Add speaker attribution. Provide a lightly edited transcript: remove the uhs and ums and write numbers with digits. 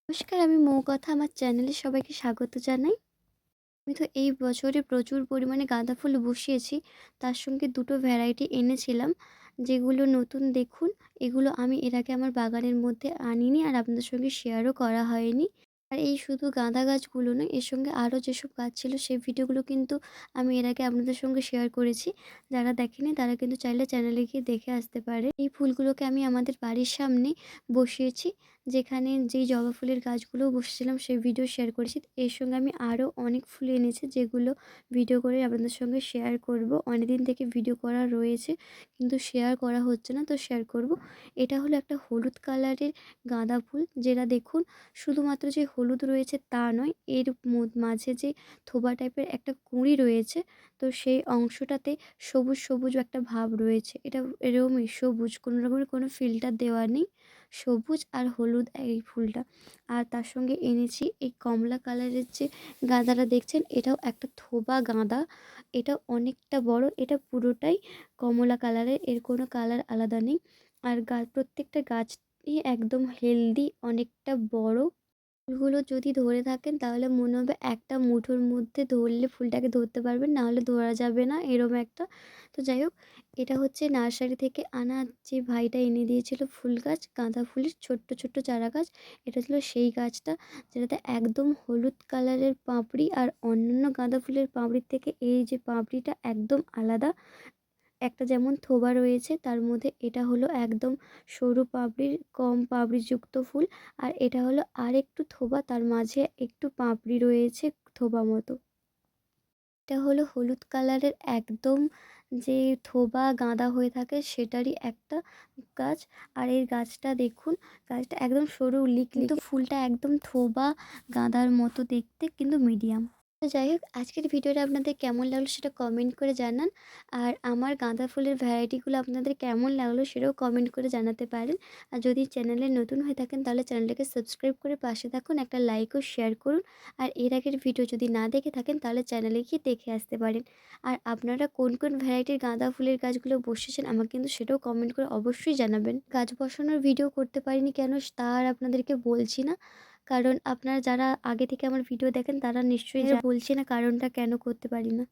Speaker 1: নমস্কার, আমি মৌকথা আমার চ্যানেলে সবাইকে স্বাগত জানাই। আমি তো এই বছরে প্রচুর পরিমাণে গাঁদা ফুল বসিয়েছি। তার সঙ্গে ২ টো ভ্যারাইটি এনেছিলাম, যেগুলো নতুন দেখুন। এগুলো আমি এর আগে আমার বাগানের মধ্যে আনিনি আর আপনাদের সঙ্গে শেয়ারও করা হয়নি। আর এই শুধু গাঁদা গাছগুলো নয়, এর সঙ্গে আরও যেসব গাছ ছিল সেই ভিডিওগুলো কিন্তু আমি এর আগে আপনাদের সঙ্গে শেয়ার করেছি। যারা দেখেনি তারা কিন্তু চাইলে চ্যানেলে গিয়ে দেখে আসতে পারে। এই ফুলগুলোকে আমি আমাদের বাড়ির সামনে বসিয়েছি। যেখানে যেই জবা ফুলের গাছগুলোও বসেছিলাম সেই ভিডিও শেয়ার করেছি। এর সঙ্গে আমি আরও অনেক ফুল এনেছি, যেগুলো ভিডিও করে আপনাদের সঙ্গে শেয়ার করব। অনেকদিন থেকে ভিডিও করা রয়েছে কিন্তু শেয়ার করা হচ্ছে না, তো শেয়ার করব। এটা হলো একটা হলুদ কালারের গাঁদা ফুল, যেটা দেখুন শুধুমাত্র যে হলুদ রয়েছে তা নয়, এর মাঝে যে থোবা টাইপের একটা কুঁড়ি রয়েছে, তো সেই অংশটাতে সবুজ সবুজ একটা ভাব রয়েছে। এটা এরকমই সবুজ, কোনো রকমের কোনো ফিল্টার দেওয়া নেই। সবুজ আর হলুদ এই ফুলটা। আর তার সঙ্গে এনেছি এই কমলা কালারের যে গাঁদাটা দেখছেন, এটাও একটা থোবা গাঁদা। এটা অনেকটা বড়, এটা পুরোটাই কমলা কালারের, এর কোনো কালার আলাদা নেই। আর প্রত্যেকটা গাছই একদম হেলদি, অনেকটা বড়। ফুলগুলো যদি ধরে থাকেন তাহলে মনে হবে একটা মুঠোর মধ্যে ধরলে ফুলটাকে ধরতে পারবেন, না হলে ধরা যাবে না, এরম একটা। তো যাই হোক, এটা হচ্ছে নার্সারি থেকে আনা, যে ভাইটা এনে দিয়েছিল ফুল গাছ, গাঁদা ফুলের ছোট্ট ছোট্ট চারা গাছ। এটা ছিল সেই গাছটা যেটাতে একদম হলুদ কালারের পাপড়ি, আর অন্যান্য গাঁদা ফুলের পাপড়ির থেকে এই যে পাপড়িটা একদম আলাদা। একটা যেমন থোবা রয়েছে, তার মধ্যে এটা হলো একদম সরু পাপড়ির, কম পাপড়িযুক্ত ফুল। আর এটা হলো আরেকটু থোবা, তার মাঝে একটু পাপড়ি রয়েছে থোবা মতো। এটা হলো হলুদ কালারের একদম যে থোবা গাঁদা হয়ে থাকে সেটারই একটা গাছ। আর এই গাছটা দেখুন, গাছটা একদম সরু কিন্তু ফুলটা একদম থোবা গাঁদার মতো দেখতে, কিন্তু মিডিয়াম। তো যাই হোক, আজকের ভিডিওটা আপনাদের কেমন লাগলো সেটা কমেন্ট করে জানান। আর আমার গাঁদা ফুলের ভ্যারাইটিগুলো আপনাদের কেমন লাগলো সেটাও কমেন্ট করে জানাতে পারেন। আর যদি চ্যানেলে নতুন হয়ে থাকেন তাহলে চ্যানেলটাকে সাবস্ক্রাইব করে পাশে থাকুন, একটা লাইক ও শেয়ার করুন। আর এর আগের ভিডিও যদি না দেখে থাকেন তাহলে চ্যানেলে গিয়ে দেখে আসতে পারেন। আর আপনারা কোন কোন ভ্যারাইটির গাঁদা ফুলের গাছগুলো বসিয়েছেন আমাকে কিন্তু সেটাও কমেন্ট করে অবশ্যই জানাবেন। গাছ বসানোর ভিডিও করতে পারিনি কেন তা আর আপনাদেরকে বলছি না, কারণ আপনারা যারা আগে থেকে আমার ভিডিও দেখেন তারা নিশ্চয়ই বলছি না কারণটা কেন করতে পারি না।